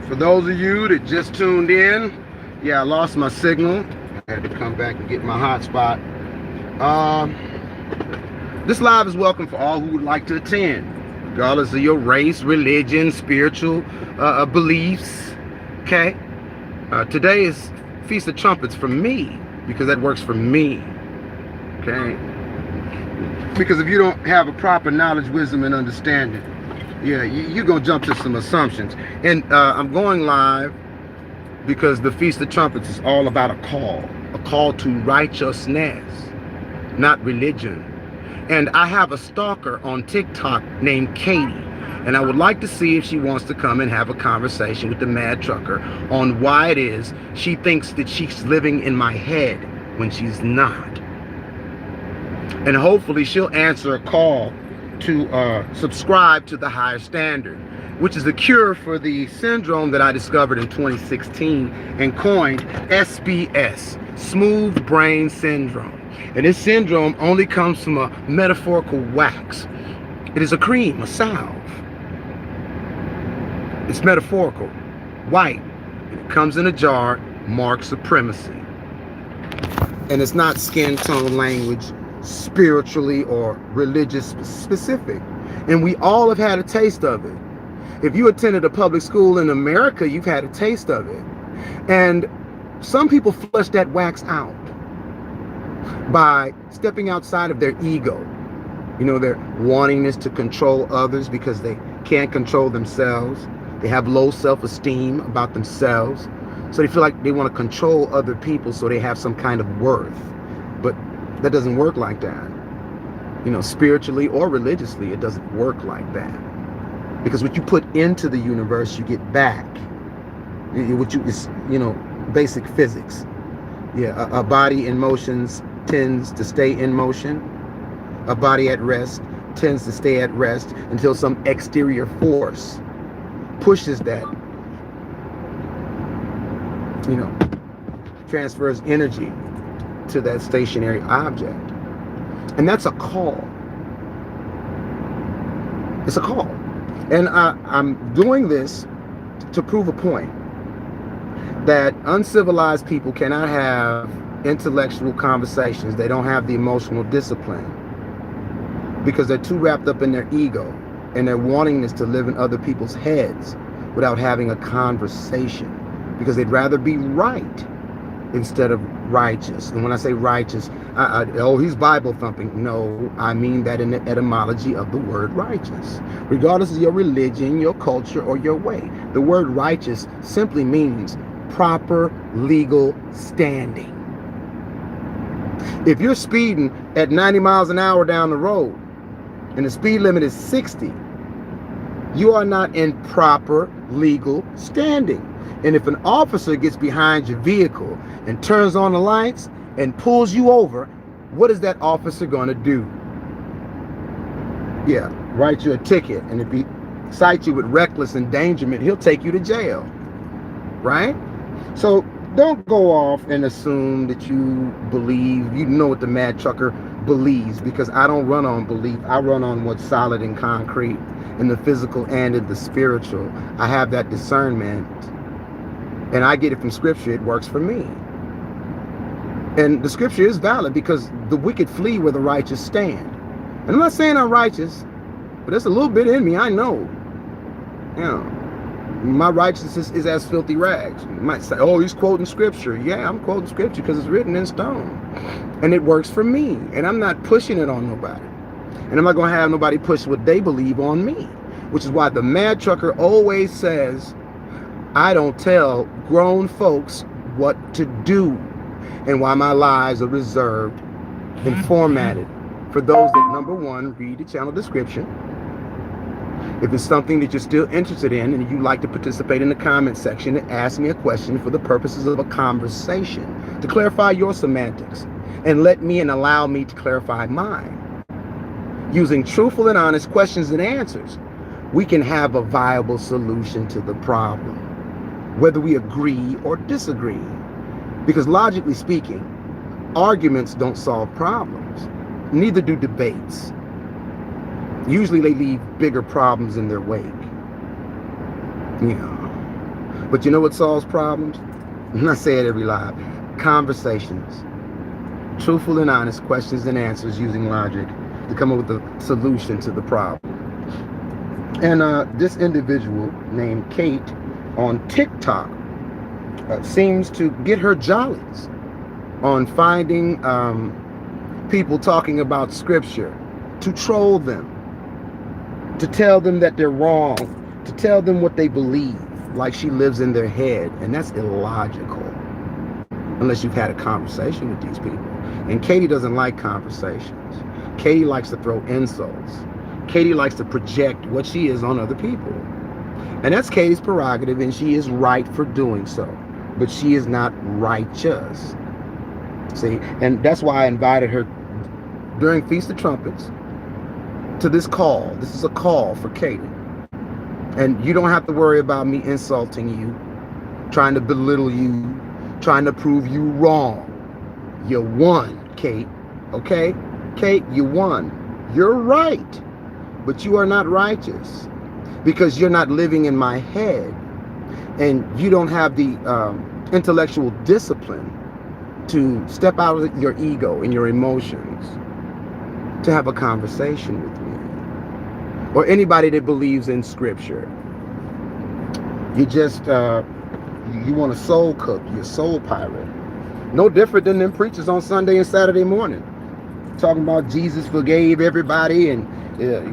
For those of you that just tuned in, yeah, I lost my signal. I had to come back and get my hotspot. This live is welcome for all who would like to attend, regardless of your race, religion, spiritual beliefs. Okay? Today is Feast of Trumpets for me, because that works for me. Okay? Because if you don't have a proper knowledge, wisdom, and understanding, yeah, you're going to jump to some assumptions. And I'm going live because the Feast of Trumpets is all about a call to righteousness, not religion. And I have a stalker on TikTok named Katie, and I would like to see if she wants to come and have a conversation with the Mad Trucker on why it is she thinks that she's living in my head when she's not. And hopefully she'll answer a call to subscribe to the higher standard, which is a cure for the syndrome that I discovered in 2016 and coined SBS, Smooth Brain Syndrome. And this syndrome only comes from a metaphorical wax. It is a cream, a salve. It's metaphorical, white. It comes in a jar, marks supremacy. And it's not skin tone language, spiritually or religious specific. And we all have had a taste of it. If you attended a public school in America, you've had a taste of it. And some people flush that wax out by stepping outside of their ego. You know, their wantingness to control others because they can't control themselves. They have low self-esteem about themselves. So they feel like they want to control other people so they have some kind of worth. But that doesn't work like that. You know, spiritually or religiously, it doesn't work like that. Because what you put into the universe, you get back. What you is, you know, basic physics. Yeah, a body in motions tends to stay in motion. A body at rest tends to stay at rest until some exterior force pushes that, you know, transfers energy to that stationary object. And that's a call. It's a call. And I'm doing this to prove a point that uncivilized people cannot have intellectual conversations. They don't have the emotional discipline because they're too wrapped up in their ego and their wantingness to live in other people's heads without having a conversation, because they'd rather be right instead of righteous. And when I say righteous, oh, he's Bible thumping. No, I mean that in the etymology of the word righteous. Regardless of your religion, your culture, or your way, the word righteous simply means proper legal standing. If you're speeding at 90 miles an hour down the road and the speed limit is 60, you are not in proper legal standing. And if an officer gets behind your vehicle and turns on the lights and pulls you over, what is that officer going to do? Yeah, write you a ticket. And if he cites you with reckless endangerment, he'll take you to jail. Right? So don't go off and assume that you believe, you know what the Mad Trucker believes, because I don't run on belief. I run on what's solid and concrete in the physical and in the spiritual. I have that discernment. And I get it from scripture. It works for me. And the scripture is valid because the wicked flee where the righteous stand. And I'm not saying I'm righteous, but there's a little bit in me. I know. You know, my righteousness is as filthy rags. You might say, oh, he's quoting scripture. Yeah, I'm quoting scripture because it's written in stone. And it works for me. And I'm not pushing it on nobody. And I'm not going to have nobody push what they believe on me. Which is why the Mad Trucker always says, I don't tell grown folks what to do, and why my lives are reserved and formatted for those that, number one, read the channel description. If it's something that you're still interested in and you'd like to participate in the comment section and ask me a question for the purposes of a conversation to clarify your semantics and let me and allow me to clarify mine. Using truthful and honest questions and answers, we can have a viable solution to the problem, whether we agree or disagree. Because logically speaking, arguments don't solve problems. Neither do debates. Usually they leave bigger problems in their wake. You know, But you know what solves problems? And I say it every live. Conversations. Truthful and honest questions and answers using logic to come up with a solution to the problem. And this individual named Kate on TikTok seems to get her jollies on finding people talking about scripture to troll them, to tell them that they're wrong, to tell them what they believe, like she lives in their head. And that's illogical unless you've had a conversation with these people. And Katie doesn't like conversations. Katie likes to throw insults. Katie likes to project what she is on other people. And that's Katie's prerogative, and she is right for doing so. But she is not righteous. See, and that's why I invited her during Feast of Trumpets to this call. This is a call for Katie. And you don't have to worry about me insulting you, trying to belittle you, trying to prove you wrong. You won, Kate. Okay? Kate, you won. You're right. But you are not righteous because you're not living in my head. And you don't have the intellectual discipline to step out of your ego and your emotions to have a conversation with me or anybody that believes in scripture. You just you want to soul cook. You're a soul pirate. No different than them preachers on Sunday and Saturday morning talking about Jesus forgave everybody, and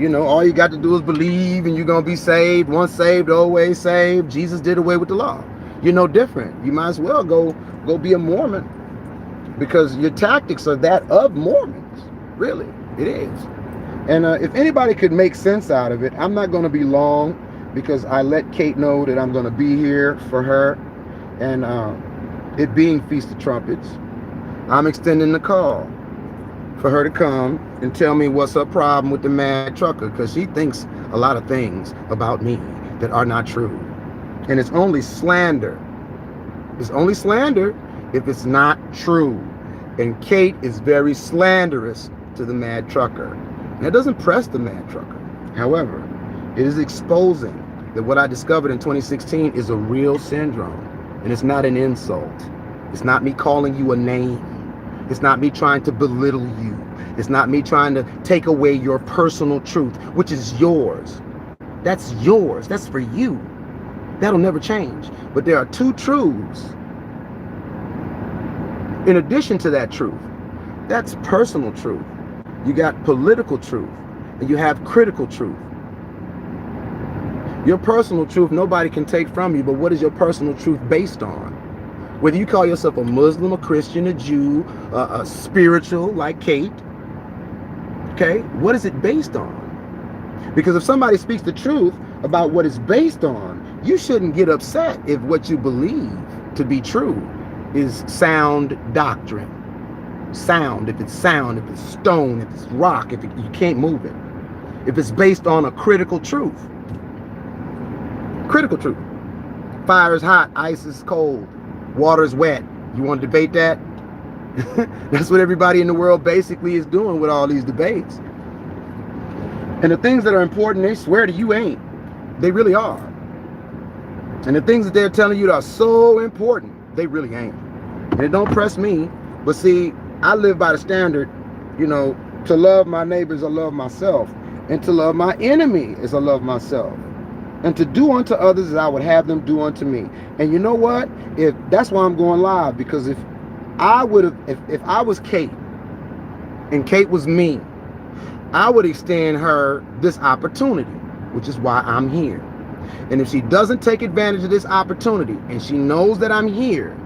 you know, all you got to do is believe and you're gonna be saved. Once saved, always saved. Jesus did away with the law. You're no different. You might as well go be a Mormon, because your tactics are that of Mormons. Really, it is. And if anybody could make sense out of it, I'm not going to be long, because I let Kate know that I'm going to be here for her. And it being Feast of Trumpets, I'm extending the call for her to come and tell me what's her problem with the mad trucker, because she thinks a lot of things about me that are not true. And it's only slander. It's only slander if it's not true. And Kate is very slanderous to the mad trucker. And it doesn't press the mad trucker. However, it is exposing that what I discovered in 2016 is a real syndrome. And it's not an insult. It's not me calling you a name. It's not me trying to belittle you. It's not me trying to take away your personal truth, which is yours. That's yours. That's for you. That'll never change. But there are two truths in addition to that truth. That's personal truth. You got political truth, and you have critical truth. Your personal truth nobody can take from you, but what is your personal truth based on? Whether you call yourself a Muslim, a Christian, a Jew, a spiritual like Kate, okay, what is it based on? Because if somebody speaks the truth about what it's based on, you shouldn't get upset if what you believe to be true is sound doctrine. Sound, if it's stone, if it's rock, if you can't move it. If it's based on a critical truth. Critical truth. Fire is hot, ice is cold, water is wet. You want to debate that? That's what everybody in the world basically is doing with all these debates. And the things that are important, they swear to you ain't. They really are. And the things that they're telling you that are so important, they really ain't. And it don't press me. But see, I live by the standard, you know, to love my neighbors, I love myself. And to love my enemy is I love myself. And to do unto others as I would have them do unto me. And you know what? If that's why I'm going live, because if I was Kate and Kate was me, I would extend her this opportunity, which is why I'm here. And if she doesn't take advantage of this opportunity and she knows that I'm here,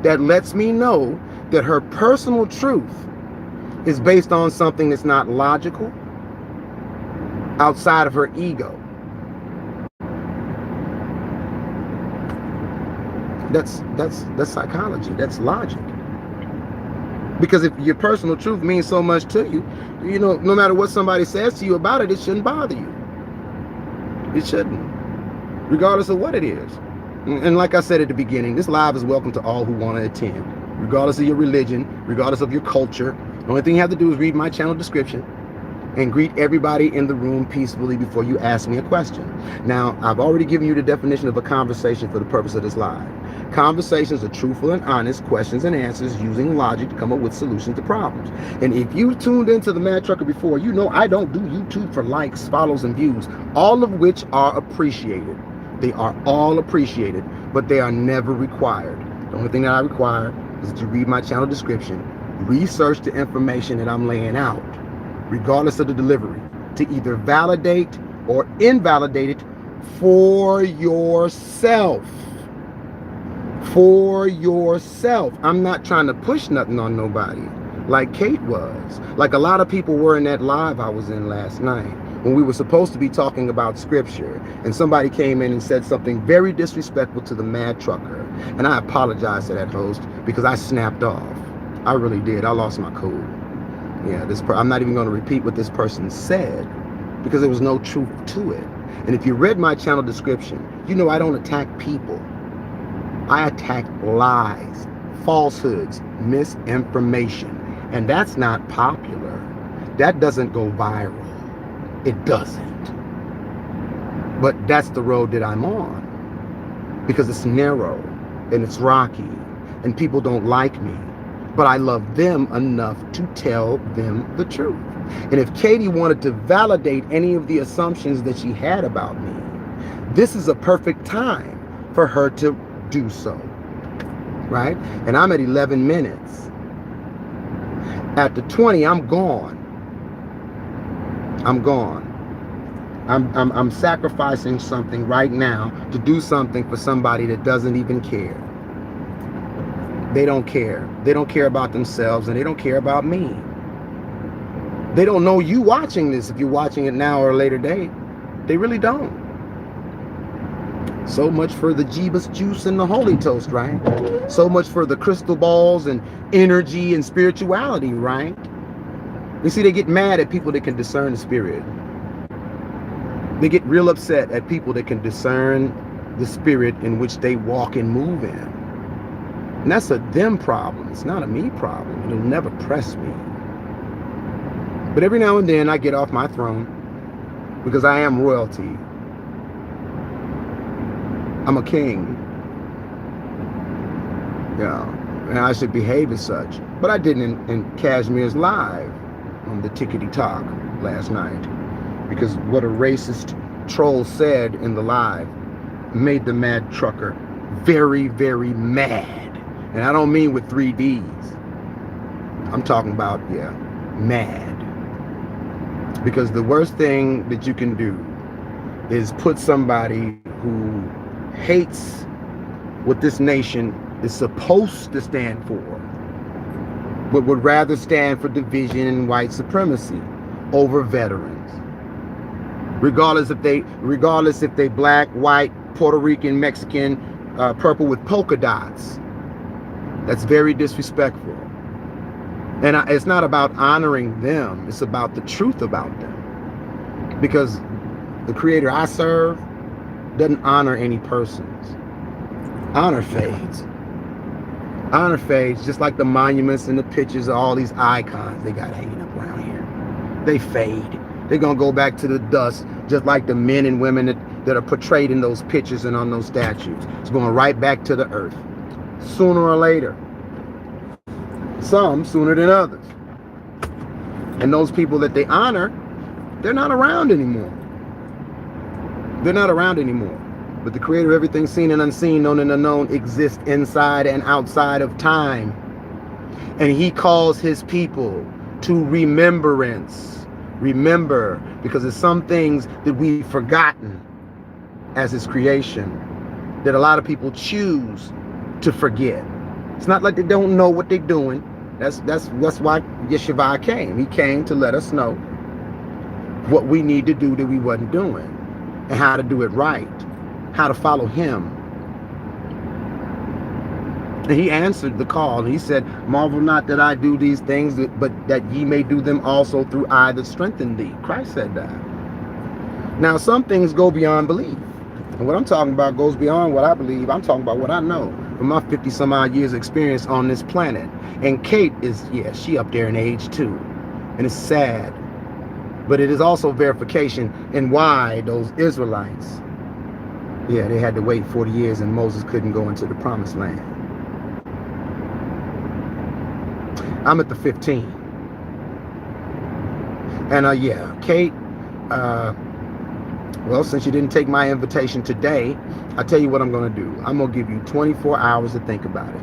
that lets me know that her personal truth is based on something that's not logical, outside of her ego. That's psychology. That's logic. Because if your personal truth means so much to you, you know, no matter what somebody says to you about it, it shouldn't bother you. It shouldn't, regardless of what it is. And like I said at the beginning, this live is welcome to all who want to attend, regardless of your religion, regardless of your culture. The only thing you have to do is read my channel description. and greet everybody in the room peacefully before you ask me a question. Now, I've already given you the definition of a conversation for the purpose of this live. Conversations are truthful and honest questions and answers using logic to come up with solutions to problems. And if you tuned into the Mad Trucker before, you know I don't do YouTube for likes, follows, and views, all of which are appreciated. They are all appreciated, but they are never required. The only thing that I require is that you read my channel description, research the information that I'm laying out, regardless of the delivery, to either validate or invalidate it for yourself. For yourself. I'm not trying to push nothing on nobody like Kate was. Like a lot of people were in that live I was in last night when we were supposed to be talking about scripture, and somebody came in and said something very disrespectful to the Mad Trucker. And I apologize to that host because I snapped off. I really did. I lost my cool. Yeah, I'm not even going to repeat what this person said because there was no truth to it. And if you read my channel description, you know I don't attack people. I attack lies, falsehoods, misinformation. And that's not popular. That doesn't go viral. It doesn't. But that's the road that I'm on because it's narrow and it's rocky and people don't like me. But I love them enough to tell them the truth. And if Katie wanted to validate any of the assumptions that she had about me, this is a perfect time for her to do so, right? And I'm at 11 minutes. At the 20, I'm gone. I'm gone. I'm sacrificing something right now to do something for somebody that doesn't even care. They don't care. They don't care about themselves, and they don't care about me. They don't know you watching this if you're watching it now or a later date. They really don't. So much for the Jeebus juice and the Holy Toast, right? So much for the crystal balls and energy and spirituality, right? You see, they get mad at people that can discern the spirit. They get real upset at people that can discern the spirit in which they walk and move in. And that's a them problem. It's not a me problem. It'll never press me. But every now and then I get off my throne because I am royalty. I'm a king. Yeah, and I should behave as such. But I didn't in Cashmere's live on the Tickety Talk last night because what a racist troll said in the live made the Mad Trucker very, very mad. And I don't mean with 3 Ds. I'm talking about, yeah, mad. Because the worst thing that you can do is put somebody who hates what this nation is supposed to stand for, but would rather stand for division and white supremacy over veterans. Regardless if they black, white, Puerto Rican, Mexican, purple with polka dots. That's very disrespectful. And it's not about honoring them. It's about the truth about them. Because the creator I serve doesn't honor any persons. Honor fades. Honor fades just like the monuments and the pictures of all these icons they got hanging up around here. They fade. They're going to go back to the dust just like the men and women that are portrayed in those pictures and on those statues. It's going right back to the earth. Sooner or later. Some sooner than others. And those people that they honor, they're not around anymore. They're not around anymore. But the creator of everything seen and unseen, known and unknown, exists inside and outside of time. And he calls his people to remembrance. Remember, because there's some things that we've forgotten as his creation that a lot of people choose to forget. It's not like they don't know what they're doing. That's why Yeshua came. He came to let us know what we need to do that we wasn't doing, and how to do it right, how to follow him. And he answered the call, and he said, marvel not that I do these things, but that ye may do them also through I that strengthen thee. Christ said that. Now, some things go beyond belief. And what I'm talking about goes beyond what I believe. I'm talking about what I know from my 50 some odd years experience on this planet. And Kate is, yeah, she up there in age too. And it's sad. But it is also verification in why those Israelites, yeah, they had to wait 40 years and Moses couldn't go into the promised land. I'm at the 15. And yeah, Kate, well, since you didn't take my invitation today, I'll tell you what I'm going to do. I'm going to give you 24 hours to think about it.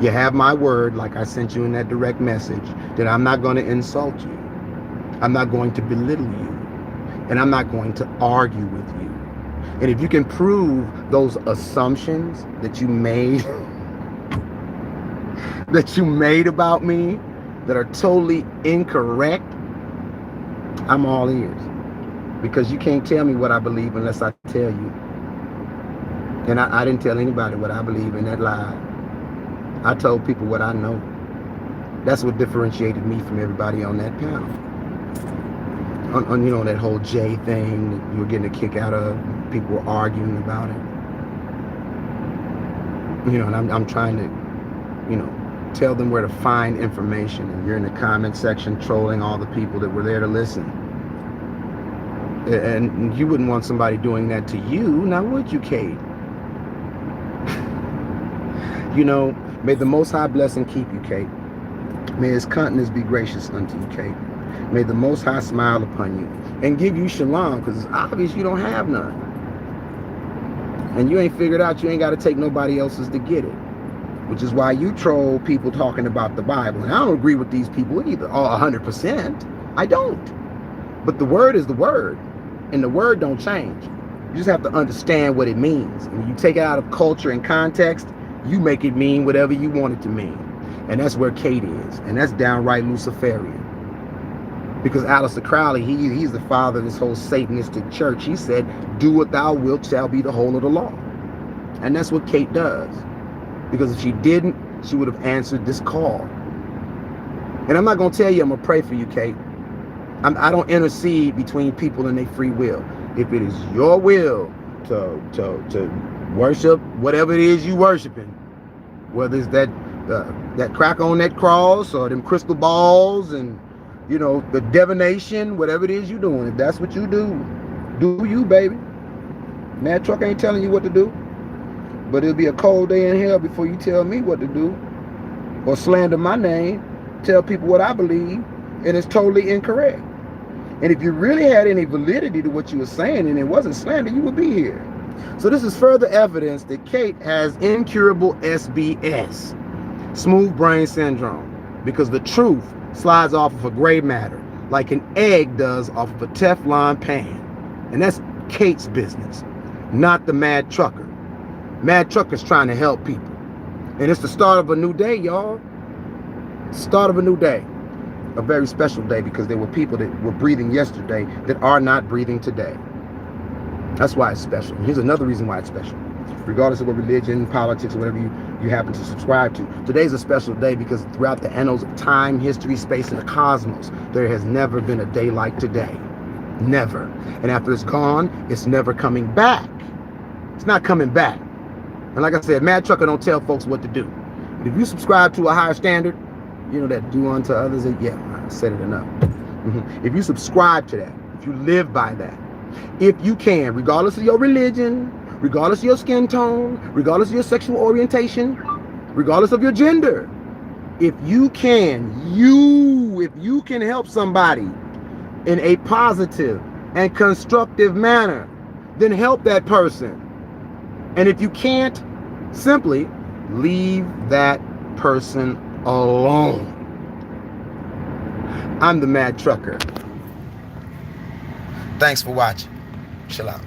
You have my word, like I sent you in that direct message, that I'm not going to insult you. I'm not going to belittle you. And I'm not going to argue with you. And if you can prove those assumptions that you made, about me, that are totally incorrect, I'm all ears. Because you can't tell me what I believe unless I tell you. And I didn't tell anybody what I believe in that lie. I told people what I know. That's what differentiated me from everybody on that panel. On you know, that whole J thing that you were getting a kick out of, people were arguing about it. You know, and I'm trying to, you know, tell them where to find information, and you're in the comment section trolling all the people that were there to listen. And you wouldn't want somebody doing that to you, now would you, Kate? You know, may the Most High bless and keep you, Kate. May his countenance be gracious unto you, Kate. May the Most High smile upon you and give you shalom, because it's obvious you don't have none. And you ain't figured out you ain't got to take nobody else's to get it. Which is why you troll people talking about the Bible. And I don't agree with these people either, 100%. I don't. But the word is the word. And the word don't change. You just have to understand what it means. And when you take it out of culture and context, you make it mean whatever you want it to mean. And that's where Kate is. And that's downright Luciferian. Because Aleister Crowley, he's the father of this whole Satanistic church. He said, do what thou wilt shall be the whole of the law. And that's what Kate does. Because if she didn't, she would have answered this call. And I'm not going to tell you I'm going to pray for you, Kate. I don't intercede between people and their free will. If it is your will to worship whatever it is you worshiping, whether it's that crack on that cross or them crystal balls and, you know, the divination, whatever it is you're doing, if that's what you do you, baby. Mad Truck ain't telling you what to do. But it'll be a cold day in hell before you tell me what to do or slander my name, tell people what I believe, and it's totally incorrect. And if you really had any validity to what you were saying and it wasn't slander, you would be here. So this is further evidence that Kate has incurable SBS, smooth brain syndrome, because the truth slides off of a gray matter like an egg does off of a Teflon pan. And that's Kate's business, not the Mad Trucker. Mad Trucker's trying to help people. And it's the start of a new day, y'all. Start of a new day. A very special day, because there were people that were breathing yesterday that are not breathing today. That's why it's special. And here's another reason why it's special. Regardless of what religion, politics, or whatever you happen to subscribe to, today's a special day because throughout the annals of time, history, space, and the cosmos, there has never been a day like today. Never. And after it's gone, it's never coming back. It's not coming back. And like I said, Mad Trucker don't tell folks what to do. But if you subscribe to a higher standard, you know that do unto others, yeah, I said it enough. If you subscribe to that, if you live by that, if you can, regardless of your religion, regardless of your skin tone, regardless of your sexual orientation, regardless of your gender, if you can help somebody in a positive and constructive manner, then help that person. And if you can't, simply leave that person alone. I'm the Mad Trucker. Thanks for watching. Chill out.